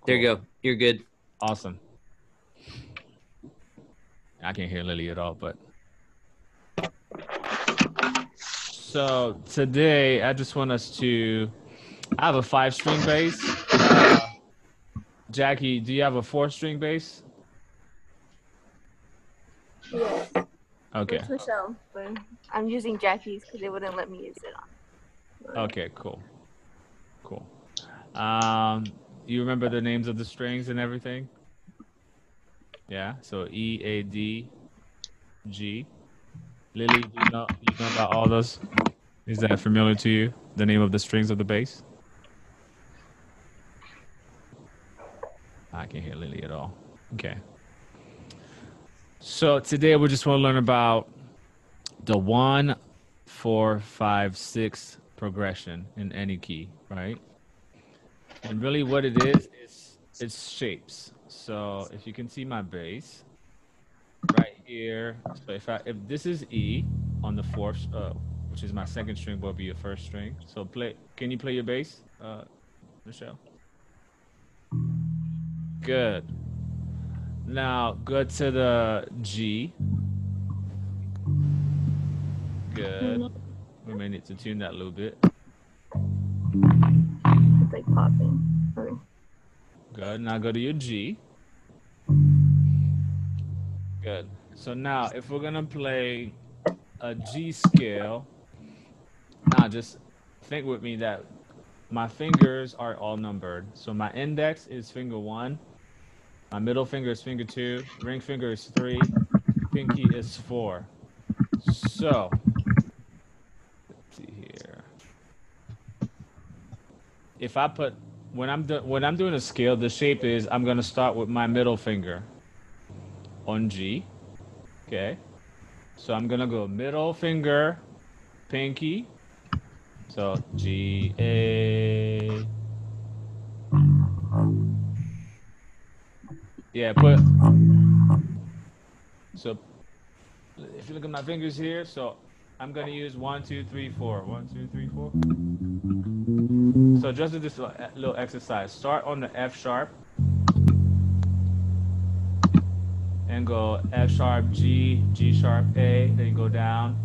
There you go. You're good. Awesome. I can't hear Lily at all, but. So today, I just want us to. I have a 5-string bass. Jackie, do you have a 4-string bass? Yes. Okay. It's Michelle, but I'm using Jackie's because they wouldn't let me use it on. Okay, cool. Cool. You remember the names of the strings and everything? Yeah. So E, A, D, G. Lily, do you know about all those? Is that familiar to you? The name of the strings of the bass? I can't hear Lily at all. Okay. So today we just want to learn about the 1, 4, 5, 6 progression in any key, right? And really what it is it's shapes. So if you can see my bass right here, so if this is E on the 4th, which is my 2nd string, will be your 1st string. So can you play your bass, Michelle? Good. Now go to the G. Good. We may need to tune that a little bit. It's like popping. Okay. Good. Now go to your G. Good. So now if we're gonna play a G scale, now just think with me that my fingers are all numbered. So my index is finger 1, my middle finger is finger 2, ring finger is 3, pinky is 4. So let's see here. If I put when I'm doing a scale, the shape is I'm gonna start with my middle finger on G. Okay. So I'm gonna go middle finger, pinky. So G A. Yeah, so if you look at my fingers here, so I'm gonna use 1, 2, 3, 4. 1, 2, 3, 4. So just do this little exercise. Start on the F sharp and go F sharp, G, G sharp, A. Then you go down.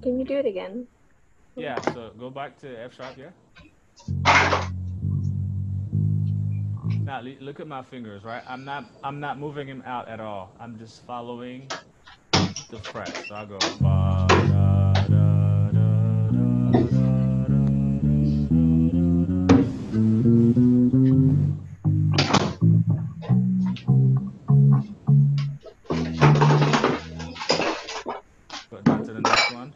Can you do it again? Yeah. So go back to F sharp. Yeah. Now look at my fingers, right? I'm not moving them out at all. I'm just following the frets. So I go ba da da da da da go down to the next one.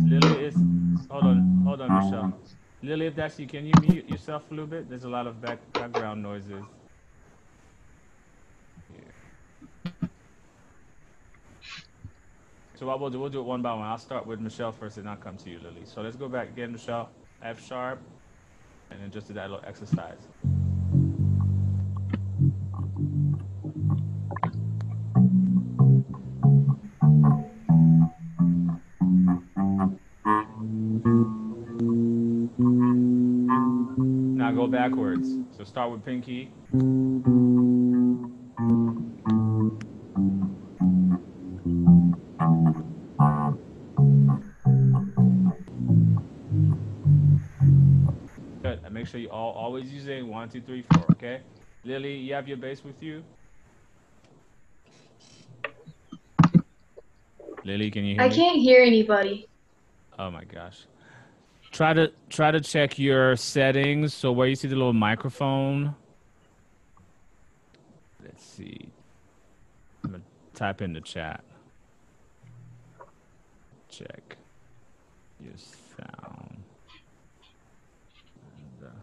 Lily is hold on, Michelle. Lily, if that's you, can you mute yourself a little bit? There's a lot of background noises here. So what we'll do it one by one. I'll start with Michelle first, and I'll come to you, Lily. So let's go back again, Michelle. F sharp, and then just do that little exercise. Now go backwards. So start with pinky. Good. And make sure you always using 1, 2, 3, 4. Okay. Lily, you have your bass with you. Lily, can you hear I me? can't hear anybody. Oh my gosh. Try to check your settings. So where you see the little microphone. Let's see. I'm gonna type in the chat. Check your sound. And,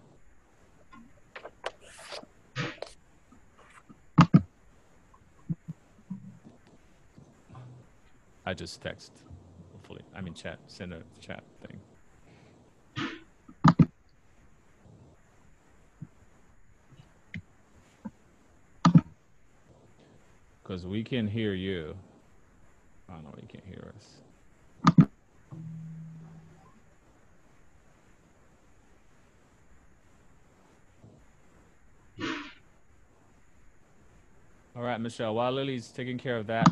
I just text. Hopefully, I mean chat. Send a chat thing. because we can hear you. I don't know, you can't hear us. All right, Michelle, while Lily's taking care of that,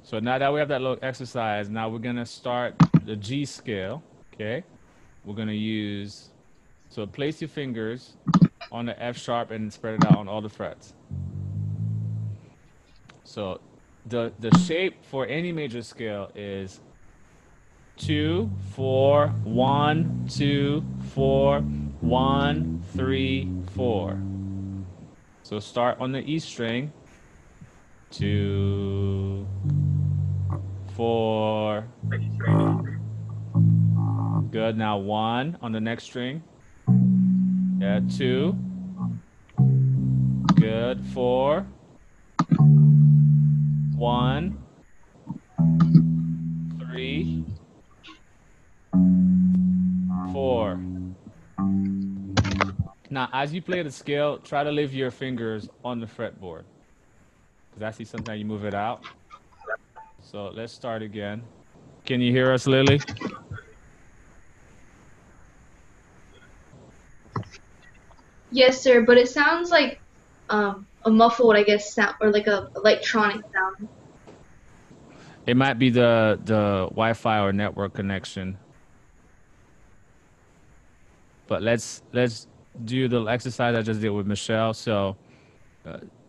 so now that we have that little exercise, now we're gonna start the G scale, okay? We're gonna so place your fingers on the F sharp and spread it out on all the frets. So the shape for any major scale is 2, 4, 1, 2, 4, 1, 3, 4. So start on the E string. 2, 4. Good. Now 1 on the next string. Yeah, 2. Good. 4. 1. 3. 4. Now, as you play the scale, try to leave your fingers on the fretboard. Because I see sometimes you move it out. So let's start again. Can you hear us, Lily? Yes, sir, but it sounds like a muffled, I guess, sound, or like a electronic sound. It might be the Wi-Fi or network connection. But let's do the exercise I just did with Michelle. So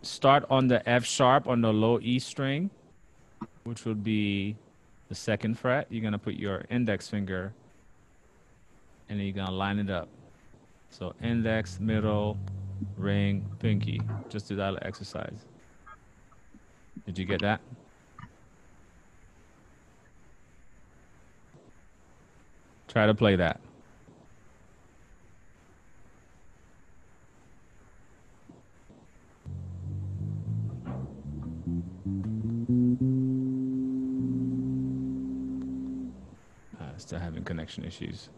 start on the F sharp on the low E string, which would be the 2nd fret. You're gonna put your index finger, and then you're gonna line it up. So index, middle, ring, pinky. Just do that exercise. Did you get that? Try to play that. Still having connection issues.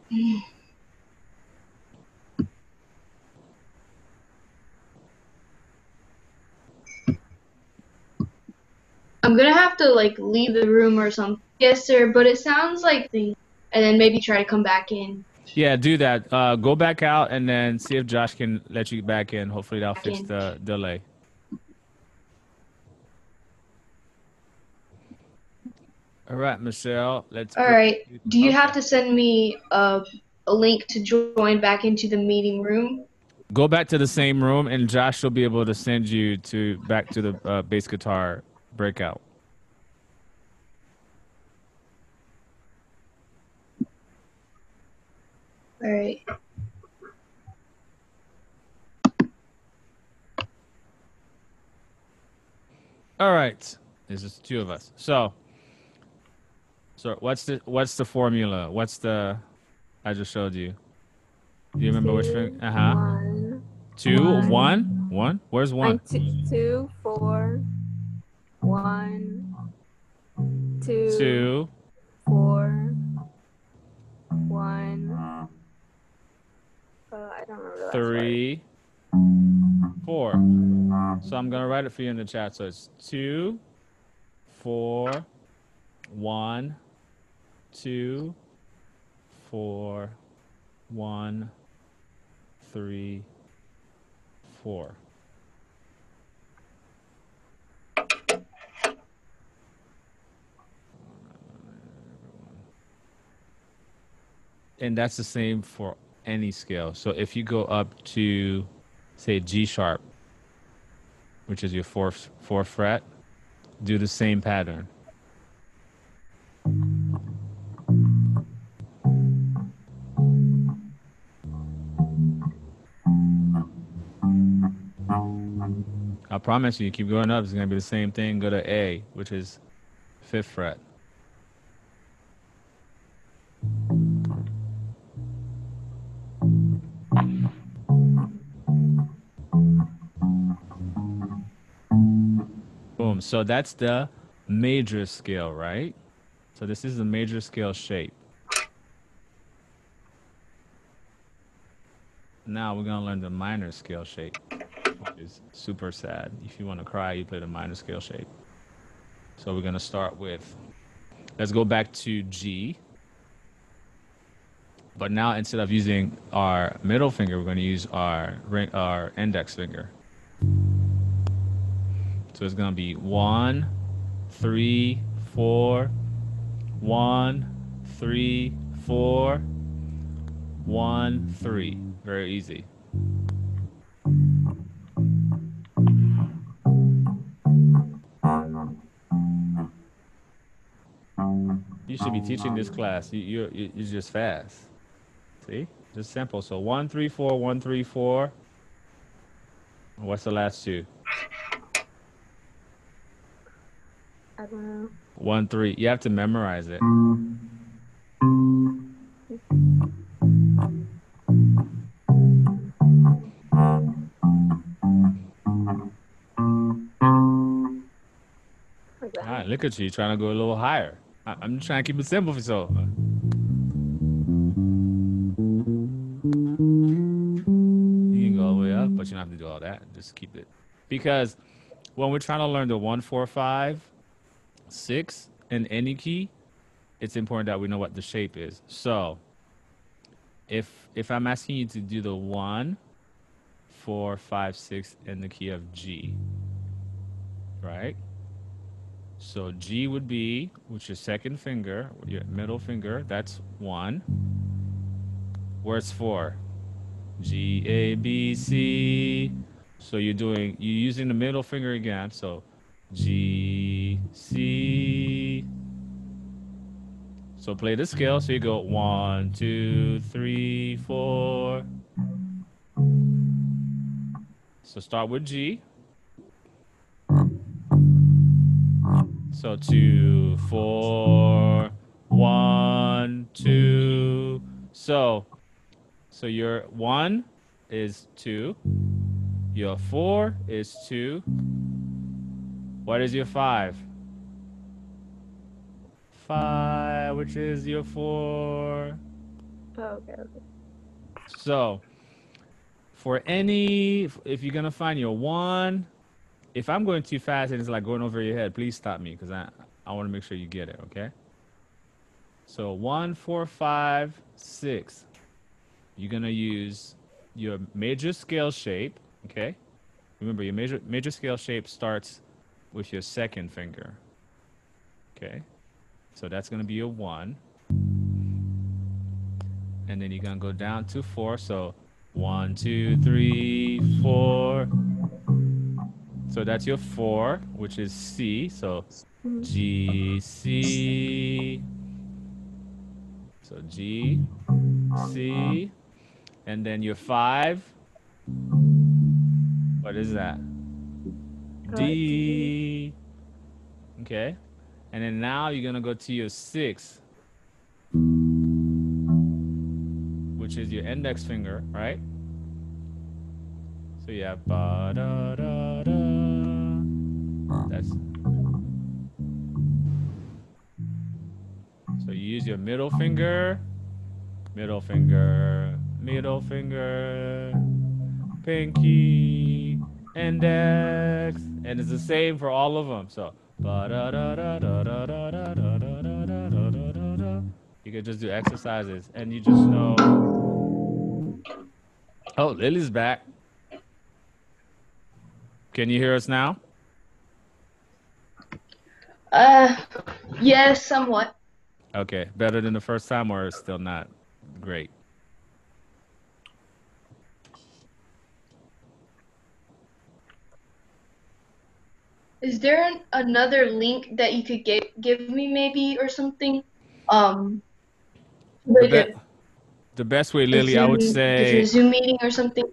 I'm gonna have to like leave the room or something. Yes, sir, but it sounds like and then maybe try to come back in. Yeah, do that. Go back out and then see if Josh can let you back in. Hopefully that'll fix the delay. All right, Michelle. All right. Do you have to send me a link to join back into the meeting room? Go back to the same room, and Josh will be able to send you back to the bass guitar breakout. All right. All right. There's just 2 of us. So what's the formula? I just showed you. Do you remember which thing? 1. 2, 1, 1. Where's 1? 2, 4, 1, 2, 4, 1. I don't remember the last 3, 4. So I'm gonna write it for you in the chat. So it's 2, 4, 1, 2, 4, 1, 3, 4. And that's the same for any scale. So if you go up to, say, G sharp, which is your fourth fret, do the same pattern. I promise you, keep going up, it's going to be the same thing. Go to A, which is 5th fret. Boom. So that's the major scale, right? So this is the major scale shape. Now we're going to learn the minor scale shape. is super sad. If you want to cry, you play the minor scale shape. So we're going to start with, let's go back to G. But now instead of using our middle finger, we're going to use our index finger. So it's going to be 1, 3, 4, 1, 3, 4, 1, 3. Very easy. You should be teaching this class. You're just fast. See? Just simple. So 1, 3, 4, 1, 3, 4. What's the last two? I don't know. 1, 3. You have to memorize it. Like that. All right, look at you trying to go a little higher. I'm just trying to keep it simple for yourself. You can go all the way up, but you don't have to do all that. Just keep it. Because when we're trying to learn the 1, 4, 5, 6 in any key, it's important that we know what the shape is. So if I'm asking you to do the 1, 4, 5, 6 in the key of G, right? So G would be with your second finger, your middle finger, that's 1. Where's 4? G, A, B, C. So you're using the middle finger again. So G, C. So play the scale. So you go 1, 2, 3, 4. So start with G. So 2, 4, 1, 2. So your 1 is 2. Your 4 is 2. What is your 5? 5, which is your 4. Oh, okay. So if you're gonna find your 1, if I'm going too fast and it's like going over your head, please stop me because I want to make sure you get it. Okay. So 1, 4, 5, 6. You're gonna use your major scale shape. Okay. Remember, your major scale shape starts with your second finger. Okay. So that's gonna be a 1. And then you're gonna go down to 4. So 1, 2, 3, 4. So that's your 4, which is C. So G, C. So G, C. And then your 5. What is that? D. Okay. And then now you're gonna go to your 6, which is your index finger, right? So you have ba da da da. That's so you use your middle finger, middle finger, middle finger, pinky, index, and it's the same for all of them. So ba da da da da da da da da da da da da da da. You can just do exercises, and you just know. Oh, Lily's back. Can you hear us now? Yes, somewhat. Okay, better than the first time, or still not great? Is there another link that you could give me maybe or something? The, Like be- the best way, Lily, like a Zoom meeting or something?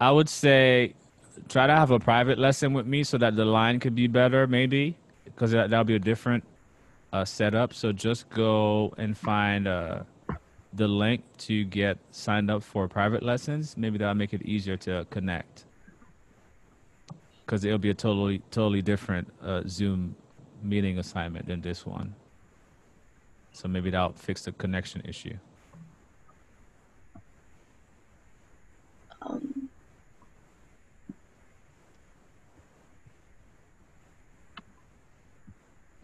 I would say try to have a private lesson with me so that the line could be better, maybe, because that'll be a different setup. So just go and find the link to get signed up for private lessons. Maybe that'll make it easier to connect, because it'll be a totally different Zoom meeting assignment than this one. So maybe that'll fix the connection issue.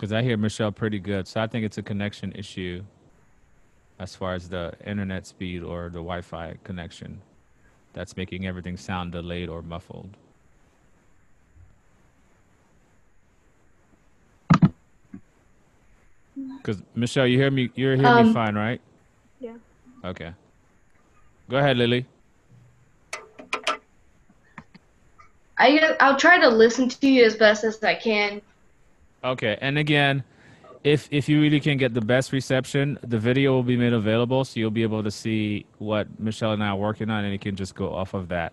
Because I hear Michelle pretty good. So I think it's a connection issue as far as the internet speed or the Wi-Fi connection that's making everything sound delayed or muffled. Because Michelle, you hear me? You're hearing me fine, right? Yeah. Okay. Go ahead, Lily. I'll try to listen to you as best as I can. Okay, and again, if you really can get the best reception, the video will be made available, so you'll be able to see what Michelle and I are working on, and you can just go off of that.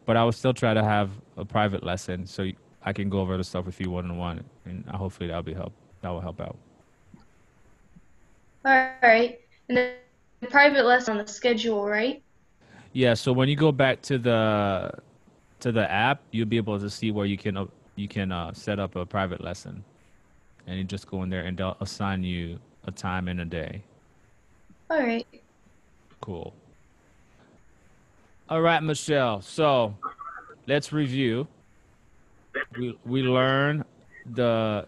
But I will still try to have a private lesson so I can go over the stuff with you one on one, and hopefully that will help out. All right. And then the private lesson on the schedule, right? Yeah. So when you go back to the app, you'll be able to see where you can set up a private lesson, and you just go in there and they'll assign you a time in a day. All right. Cool. All right, Michelle. So let's review. We learn the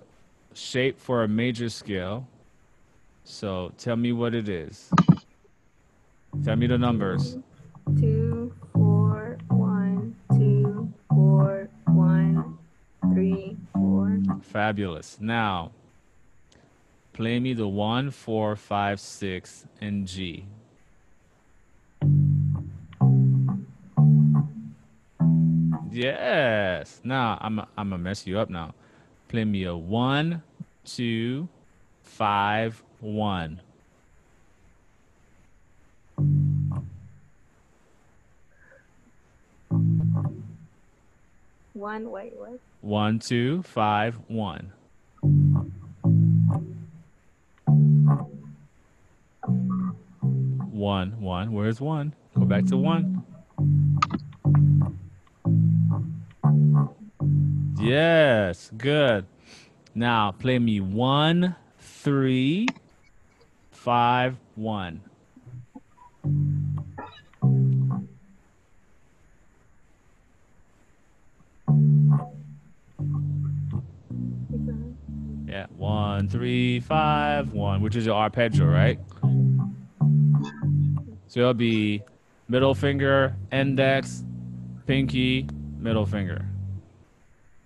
shape for a major scale. So tell me what it is. Tell me the numbers. 2, 4, 1, 2, 4, 1, 3, 4. Fabulous. Now, play me the 1, 4, 5, 6 in G. Yes. Now I'm gonna mess you up now. Play me a 1, 2, 5, 1. 1, wait, what? 1, 2, 5, 1. 1, 1. Where's 1? Go back to 1. Yes, good. Now play me 1, 3, 5, 1. Yeah, 1, 3, 5, 1, which is your arpeggio, right? So it'll be middle finger, index, pinky, middle finger.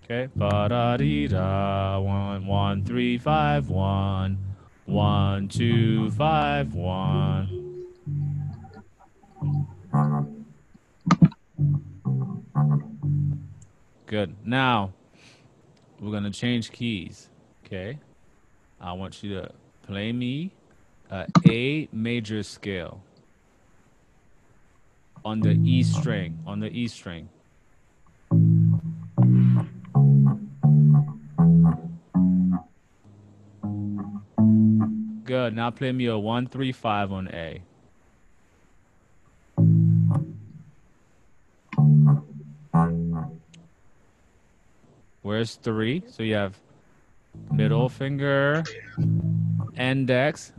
Okay. Ba da dee da. 1, 1, 3, 5, 1. 1, 2, 5, 1. Good. Now we're gonna change keys. Okay. I want you to play me A major scale on the E string. On the E string. Good. Now play me a 1, 3, 5 on A. Where's 3? So you have middle finger, index.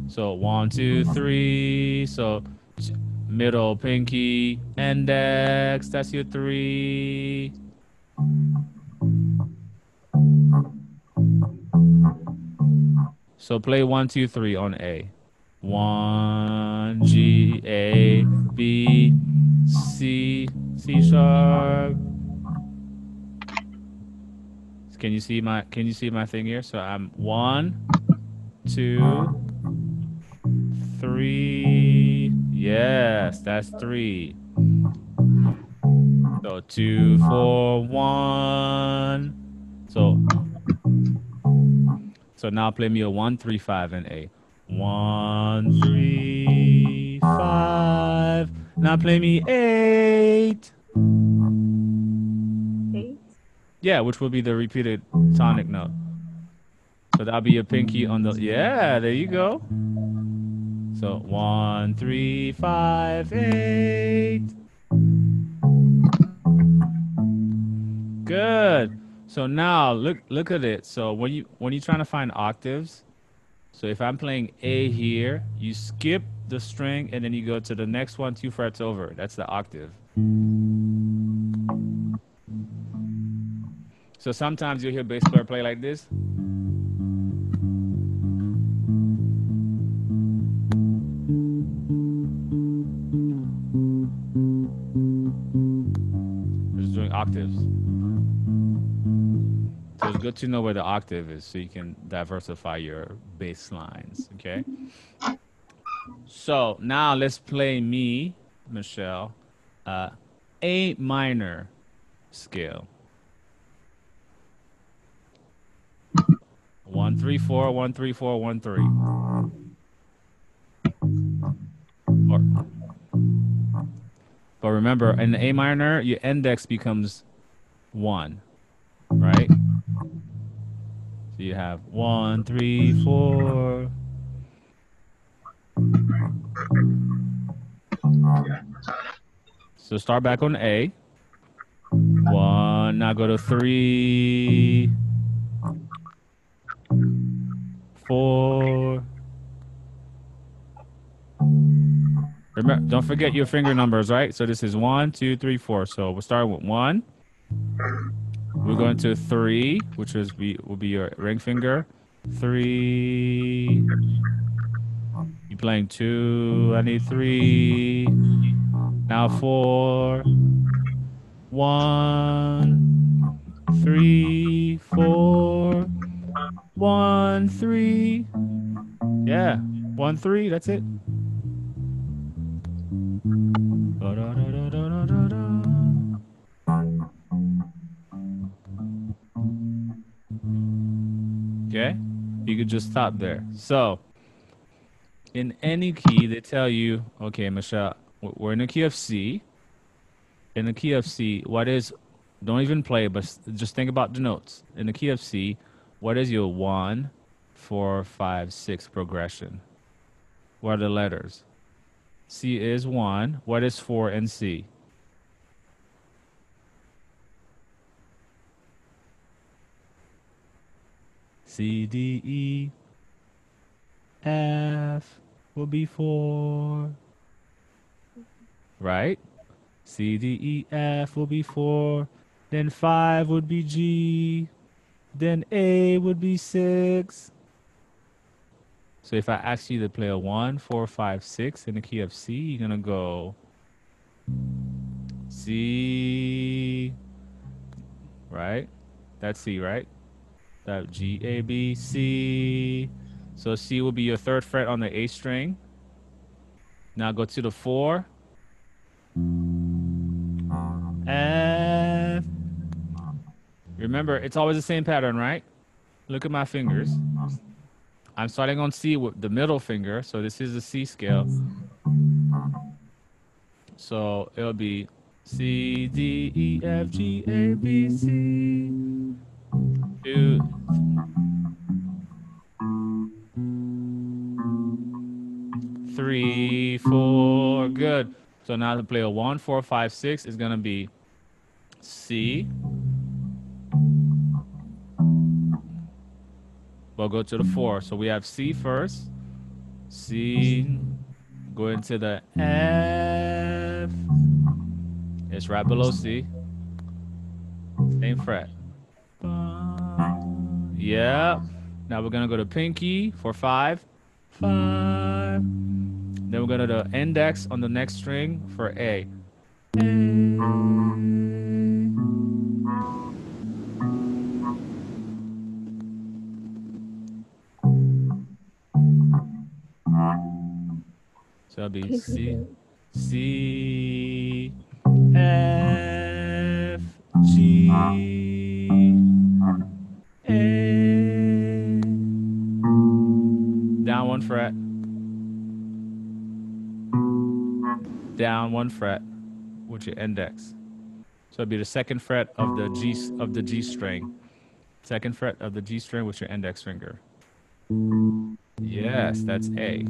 So 1, 2, 3. So middle pinky, index. That's your 3. So play 1, 2, 3 on A. 1 G A B C C sharp. Can you see my thing here? So I'm 1, 2, 3. Yes, that's 3. So 2, 4, 1. So now play me a 1, 3, 5 in A. 1, 3, 5. Now play me 8. 8? Yeah, which will be the repeated tonic note. So that'll be your pinky on the, yeah, there you go. So 1, 3, 5, 8. Good. So now look at it. So when you're trying to find octaves, so if I'm playing A here, you skip the string and then you go to the next one 2 frets over. That's the octave. So sometimes you'll hear bass player play like this. Just doing octaves. So it's good to know where the octave is so you can diversify your bass lines, okay? So now let's play me, Michelle, A minor scale. 1 3 4 1 3 4 1 3. But remember, in the A minor, your index becomes 1, right? So you have 1 3 4. So start back on A. 1. Now go to 3 4. Remember, don't forget your finger numbers, right? So this is 1 2 3 4. So we'll start with 1. We're going to 3, which will be your ring finger. 3. You're playing 2. I need 3. Now 4. 1 3 4 1 3. Yeah, 1 3. That's it. Okay, you could just stop there. So, in any key, they tell you, okay, Michelle, we're in the key of C. In the key of C, what is, don't even play, but just think about the notes. In the key of C, what is your 1, 4, 5, 6 progression? What are the letters? C is 1. What is 4 in C? C, D, E, F will be 4. Right? C, D, E, F will be 4. Then 5 would be G. Then A would be 6. So if I ask you to play a 1, 4, 5, 6 in the key of C, you're going to go C, right? That's C, right? That G, A, B, C. So C will be your 3rd fret on the A string. Now go to the 4. F. Remember, it's always the same pattern, right? Look at my fingers. I'm starting on C with the middle finger, so this is the C scale. So it'll be C, D, E, F, G, A, B, C. 2, 3, 4. Good. So now to play a 1, 4, 5, 6 is going to be C. We'll go to the 4. So we have C first. C. Go into the F. It's right below C. Same fret. Yep. Now we're going to go to pinky for 5. 5. Then we're going to the index on the next string for A. So it'll be C, C, F, G, A. Down 1 fret. Down 1 fret with your index. So it'll be the 2nd fret of the G string. 2nd fret of the G string with your index finger. Yes, that's A.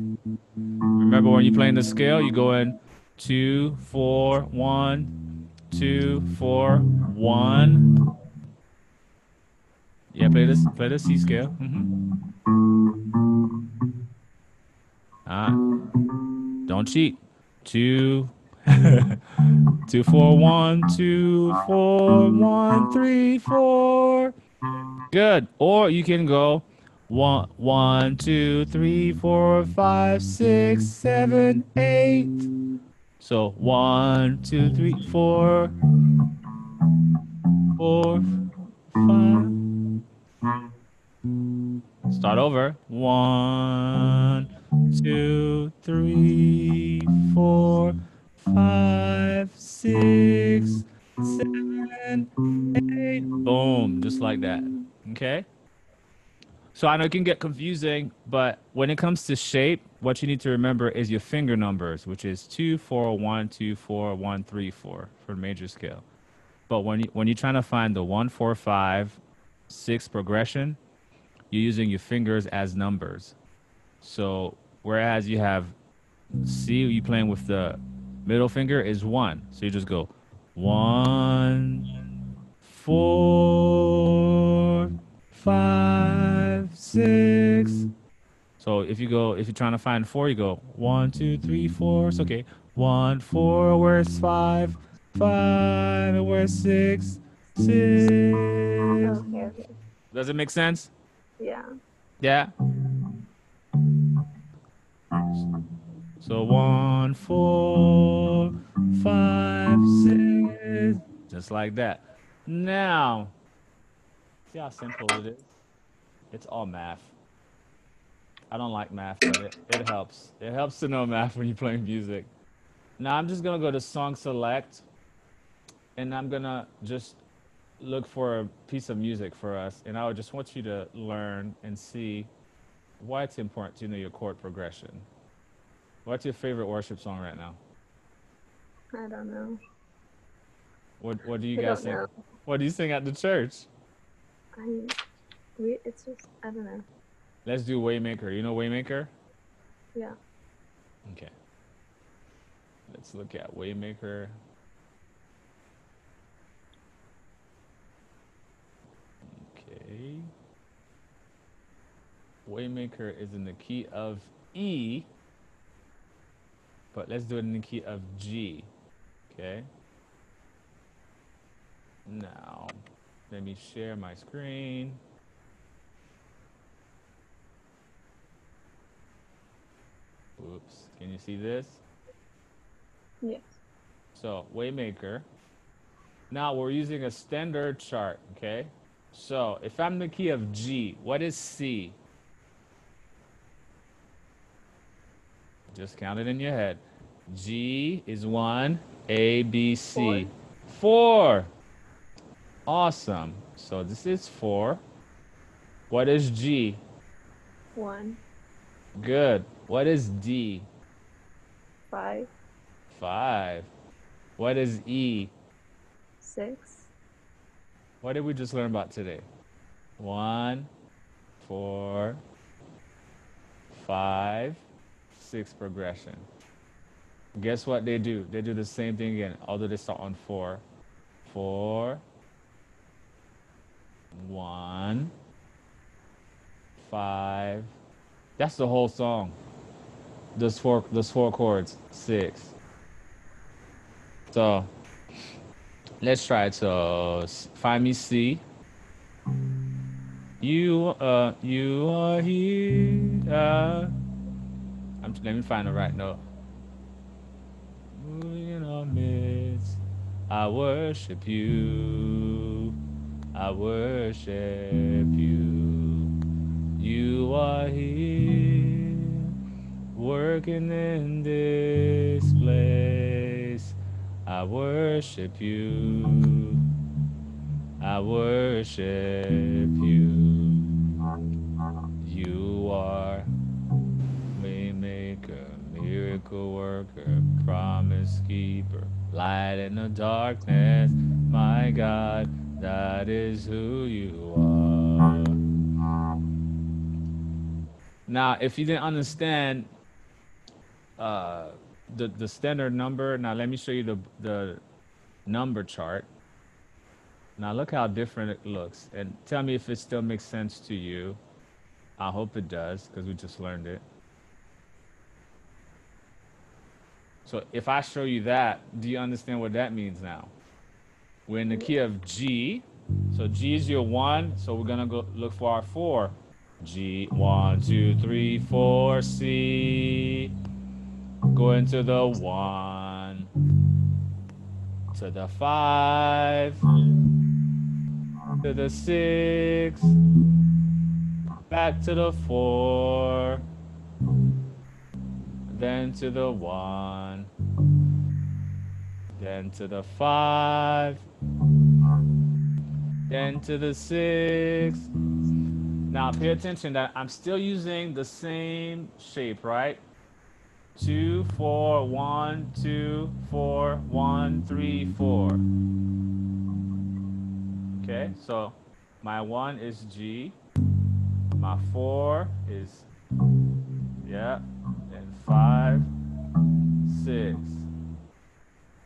Remember when you're playing the scale, you go in 2, 4, 1, 2, 4, 1. Yeah, play the C scale. Don't cheat. 2, 2 4 1 2 4 1 3 4. Good. Or you can go 1 2 3 4 5 6 7 8. So 1 2 3 4 4 5. Start over. 1 2 3 4 5 6 7 8. Boom. Just like that. Okay. So I know it can get confusing, but when it comes to shape, what you need to remember is your finger numbers, which is 2 4 1 2 4 1 3 4 for major scale. But when you're trying to find the 1 4 5 6 progression, you're using your fingers as numbers. So whereas you have C, you playing with the middle finger is 1. So you just go 1 4 5 6. So if you're trying to find 4, you go 1 2 3 4. It's okay. 1 4, where's 5? 5, and where's 6? 6. Okay, okay. Does it make sense? Yeah. Yeah. So 1 4 5 6, just like that. Now, see how simple it is? It's all math. I don't like math, but it helps. It helps to know math when you're playing music. Now I'm just gonna go to song select, and I'm gonna just look for a piece of music for us, and I would just want you to learn and see why it's important to know your chord progression. What's your favorite worship song right now? I don't know. What do you I guys don't sing? know. What do you sing at the church? I it's just I don't know. Let's do Waymaker. You know Waymaker? Yeah. Okay. Let's look at Waymaker. Okay. Waymaker is in the key of E, but let's do it in the key of G. Okay. Now, let me share my screen. Oops. Can you see this? Yes. So, Waymaker. Now, we're using a standard chart, okay? So, if I'm in the key of G, what is C? Just count it in your head. G is 1, A, B, C. 4. Awesome. So this is 4. What is G? 1, Good. What is D? 5, 5. What is E? 6, What did we just learn about today? 1, 4, 5, 6 progression. Guess what they do? They do the same thing again, although they start on 4. 4, 1, 5. That's the whole song. Those four chords. 6. So let's try it. So find me C. You are here. Let me find the right note. Moving in our midst, I worship you. I worship you. You are here, working in this place. I worship you. I worship you. You are Waymaker, miracle worker, promise keeper, light in the darkness. My God, that is who you are. Now, if you didn't understand uh, the standard number, now let me show you the number chart. Now look how different it looks, and tell me if it still makes sense to you. I hope it does, because we just learned it. So if I show you that, do you understand what that means now? We're in the key of G. So G is your 1. So we're going to go look for our 4. G, 1, 2, 3, 4, C. Go into the 1. To the 5. To the 6. Back to the 4. Then to the 1. Then to the 5. Then to the 6. Now pay attention that I'm still using the same shape, right? 2, 4, 1, 2, 4, 1, 3, 4. Okay, so my 1 is G. My 4 is, yeah, and 5, 6.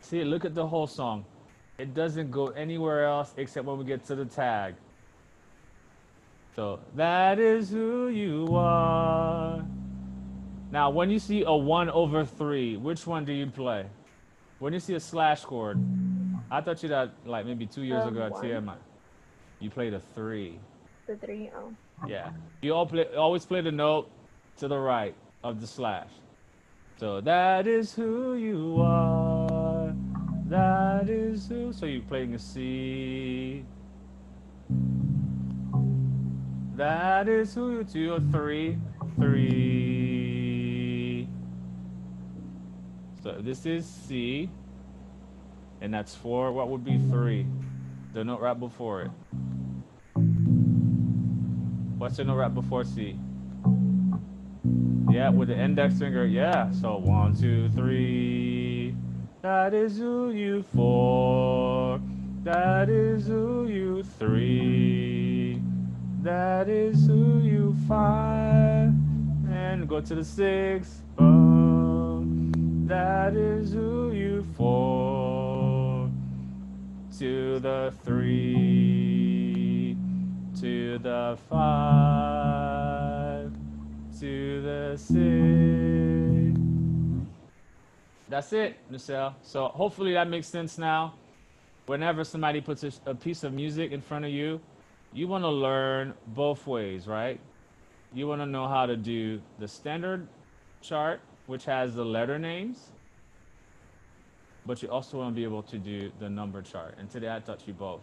See, look at the whole song. It doesn't go anywhere else except when we get to the tag. So that is who you are. Now, when you see a 1/3, which one do you play? When you see a slash chord, I thought you that like maybe 2 years ago at 1. TMI, you played a 3. The 3. Oh. Yeah, you always play the note to the right of the slash. So that is who you are. That is who. So you're playing a C. That is who you 2 or 3, 3. So this is C, and that's 4. What would be 3? The note right before it. What's the note right before C? Yeah, with the index finger. Yeah. So 1, 2, 3. That is who you 4. That is who you 3. That is who you 5. And go to the 6. That is who you 4. To the 3. To the 5. To the 6. That's it, Michelle. So hopefully that makes sense now. Whenever somebody puts a piece of music in front of you, you want to learn both ways, right? You want to know how to do the standard chart, which has the letter names, but you also want to be able to do the number chart. And today I taught you both.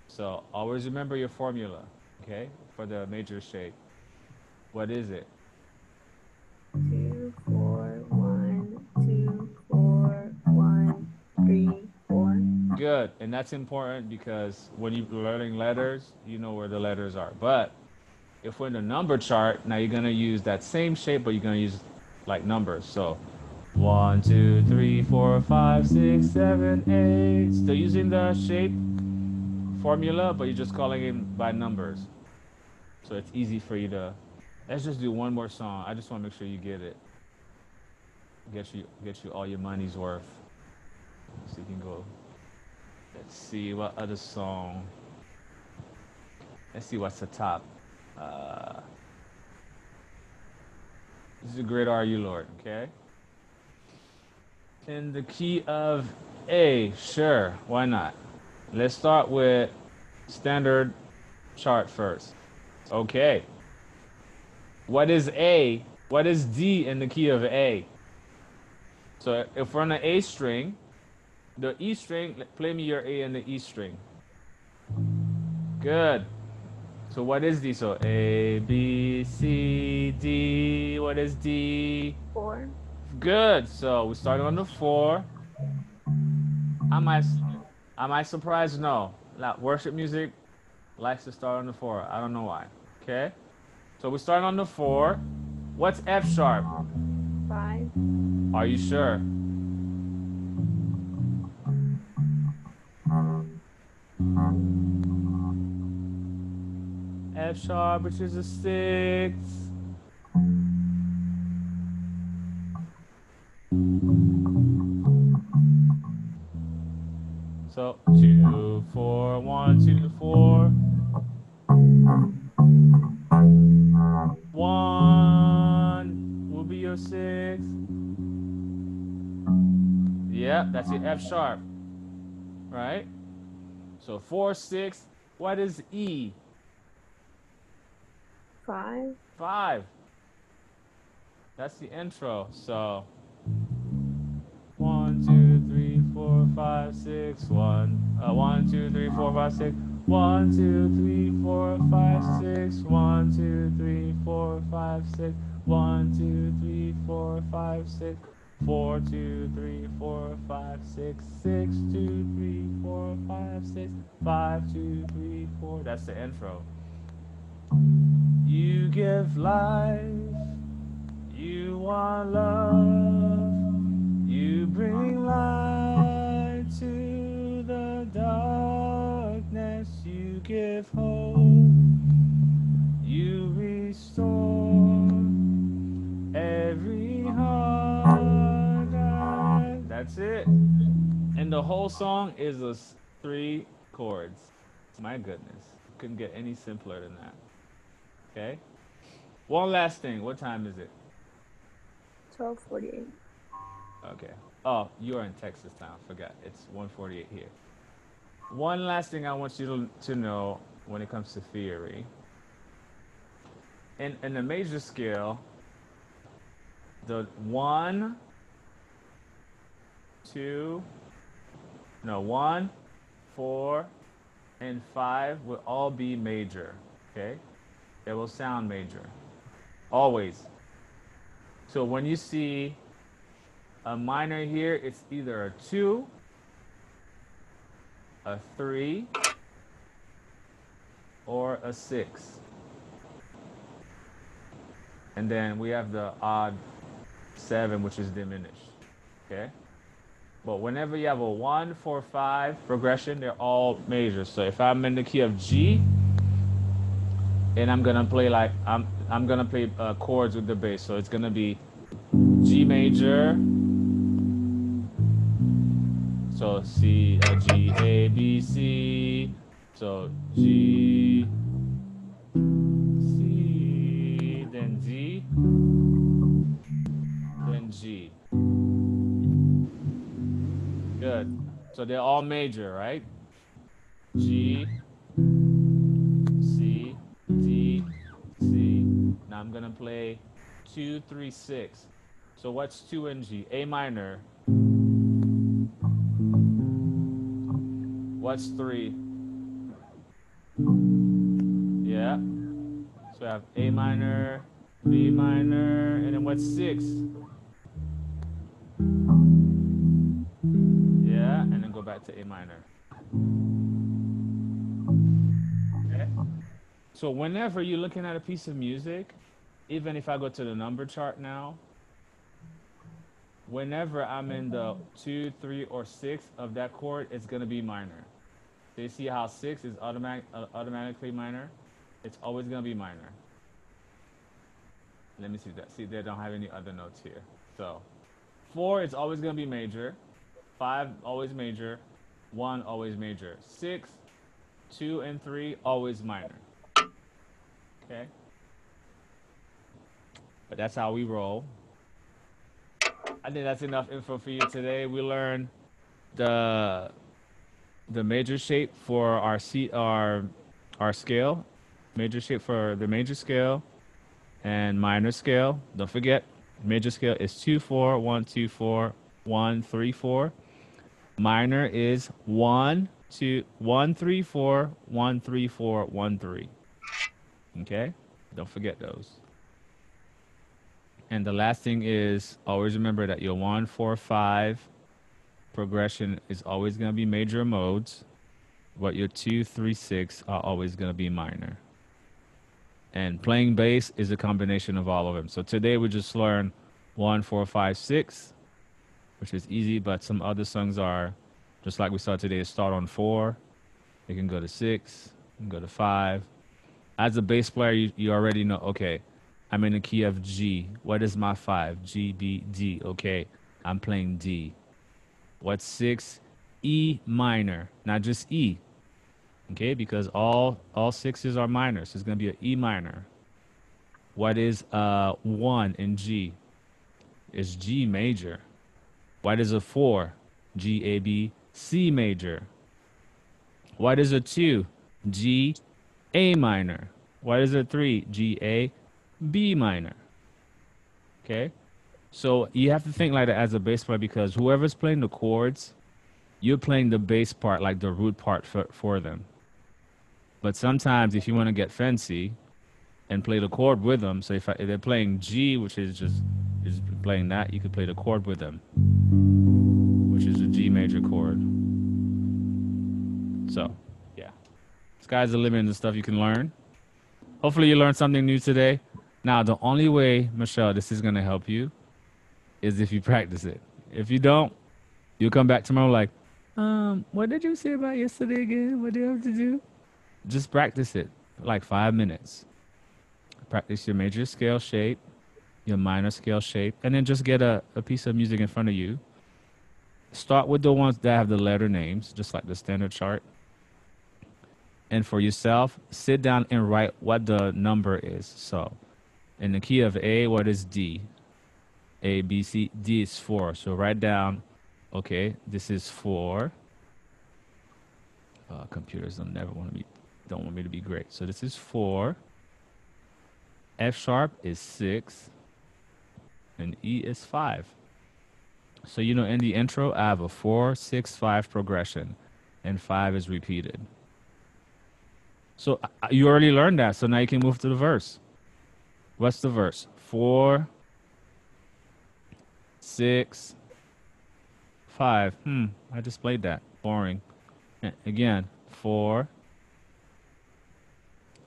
So always remember your formula, okay, for the major shape. What is it? 2, 4, 1, 2, 4, 1, 3, 4. Good. And that's important because when you're learning letters, you know where the letters are. But if we're in the number chart, now you're going to use that same shape, but you're going to use like numbers. So 1, 2, 3, 4, 5, 6, 7, 8. Still using the shape formula, but you're just calling it by numbers. So it's easy for you to. Let's just do one more song. I just want to make sure you get it. Get you all your money's worth. So you can go. Let's see what other song. Let's see what's the top. This is a Great Are You, Lord, okay? In the key of A, sure, why not? Let's start with standard chart first. Okay. What is A? What is D in the key of A? So if we're on the A string, the E string, play me your A in the E string. Good. So what is D? So A, B, C, D. What is D? 4. Good. So we started on the 4. Am I surprised? No. Like worship music likes to start on the 4. I don't know why. Okay. So we start on the 4. What's F sharp? 5. Are you sure? F sharp, which is a 6. So 2, 4, 1, 2, 4. 1 will be your 6. Yeah, that's your F sharp, right? So 4, 6. What is E? 5. 5. That's the intro. So 1, 2, 3, 4, 5, 6, 1. 1, 2, 3, 4, 5, 6. 1, 2, 3, 4, 5, 6. 1, 2, 3, 4, 5, 6. 1, 2, 3, 4, 5, 6. 4, 2, 3, 4, 5, 6. 6, 2, 3, 4, 5, 6. 5, 2, 3, 4. That's the intro. You give life. You want love. You bring light to the darkness. You give hope. You restore every heart. That's it. And the whole song is 3 chords. My goodness. Couldn't get any simpler than that. Okay? One last thing. What time is it? 12:48. Okay. Oh, you're in Texas time. Forgot. It's 1:48 here. One last thing I want you to know when it comes to theory. In the major scale, the 1, 2, no, 1, 4, and 5 will all be major. Okay? They will sound major. Always. So when you see a minor here, it's either a 2, a 3, or a 6. And then we have the odd 7, which is diminished. Okay? But whenever you have a 1, 4, 5 progression, they're all major. So if I'm in the key of G, and I'm gonna play like I'm gonna play chords with the bass. So it's gonna be G major. So C, G, A, B, C. So G, C, then G, then G. Good. So they're all major, right? G, C, D, C. Now I'm gonna play 2, 3, 6. So what's 2 in G? A minor. What's 3? Yeah. So I have A minor, B minor, and then what's 6? Yeah, and then go back to A minor. Okay. So whenever you're looking at a piece of music, even if I go to the number chart now, whenever I'm in the 2, 3, or 6 of that chord, it's gonna be minor. So you see how 6 is automatically minor? It's always gonna be minor. Let me see that. See, they don't have any other notes here. So 4 is always gonna be major. 5 always major. 1 always major. 6, 2, and 3 always minor. Okay. But that's how we roll. I think that's enough info for you today. We learned the major shape for our scale, major shape for the major scale, and minor scale. Don't forget, major scale is 2 4 1 2 4 1 3 4. Minor is 1 2 1 3 4 1 3 4 1 3. Okay, don't forget those. And the last thing is always remember that your 1 4 5 progression is always going to be major modes, but your 2 3 6 are always going to be minor. And playing bass is a combination of all of them. So today we just learned 1 4 5 6, which is easy, but some other songs are just like we saw today. Start on 4, you can go to 6, you can go to 5. As a bass player, you already know, okay, I'm in the key of G. What is my 5? G, B, D. Okay, I'm playing D. What's 6? E minor, not just E. Okay, because all 6s are minor, so it's going to be an E minor. What is 1 in G? It's G major. What is a 4? G, A, B, C major. What is a 2? G, A minor. What is a 3? G, A, B minor. Okay? So you have to think like that as a bass player because whoever's playing the chords, you're playing the bass part, like the root part for them. But sometimes if you want to get fancy and play the chord with them, so if they're playing G, which is just playing that, you could play the chord with them, which is a G major chord. So, yeah. Sky's the limit in the stuff you can learn. Hopefully you learned something new today. Now, the only way, Michelle, this is going to help you is if you practice it. If you don't, you'll come back tomorrow like, what did you say about yesterday again? What do you have to do? Just practice it for like 5 minutes. Practice your major scale shape, your minor scale shape, and then just get a piece of music in front of you. Start with the ones that have the letter names, just like the standard chart. And for yourself, sit down and write what the number is. So in the key of A, what is D? A, B, C, D is 4. So write down, okay, this is 4. Computers don't want me to be great. So this is 4. F sharp is 6. And E is 5. So, you know, in the intro, I have a 4, 6, 5 progression. And 5 is repeated. So you already learned that. So now you can move to the verse. What's the verse? 4, 6, 5. I just played that. Boring. Again, 4,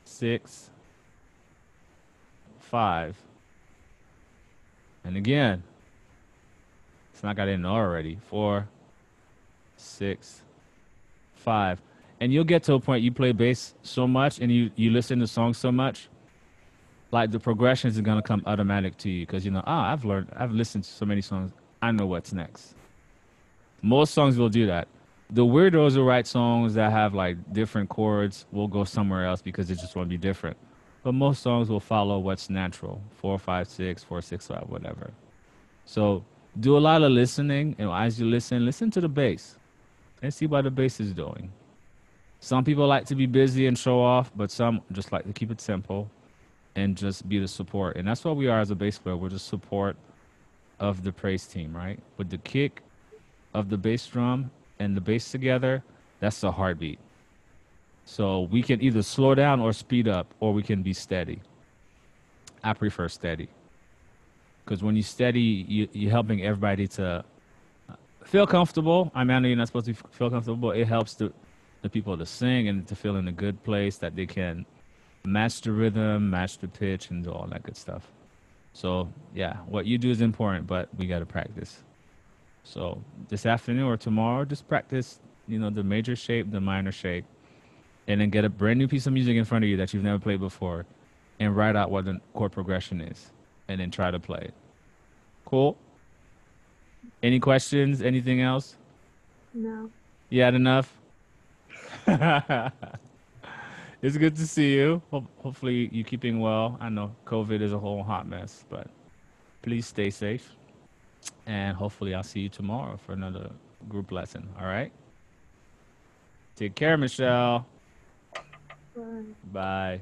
6, 5. And again, it's not got in already. 4, 6, 5. And you'll get to a point you play bass so much and you listen to songs so much, like the progressions are gonna come automatic to you because you know, I've listened to so many songs, I know what's next. Most songs will do that. The weirdos who write songs that have like different chords will go somewhere else because they just want to be different. But most songs will follow what's natural. 4, 5, 6, 4, 6, 5, whatever. So do a lot of listening, and as you listen to the bass and see what the bass is doing. Some people like to be busy and show off, but some just like to keep it simple and just be the support. And that's what we are as a bass player. We're the support of the praise team, right? With the kick of the bass drum and the bass together, that's the heartbeat. So we can either slow down or speed up, or we can be steady. I prefer steady. Because when you steady, you're helping everybody to feel comfortable. I know you're not supposed to feel comfortable, but it helps the people to sing and to feel in a good place that they can match the rhythm, match the pitch, and do all that good stuff. So, yeah, what you do is important, but we got to practice. So this afternoon or tomorrow, just practice, you know, the major shape, the minor shape, and then get a brand new piece of music in front of you that you've never played before and write out what the chord progression is and then try to play it. Cool? Any questions? Anything else? No. You had enough? It's good to see you. Hopefully you're keeping well. I know COVID is a whole hot mess, but please stay safe. And hopefully I'll see you tomorrow for another group lesson. All right? Take care, Michelle. Bye. Bye.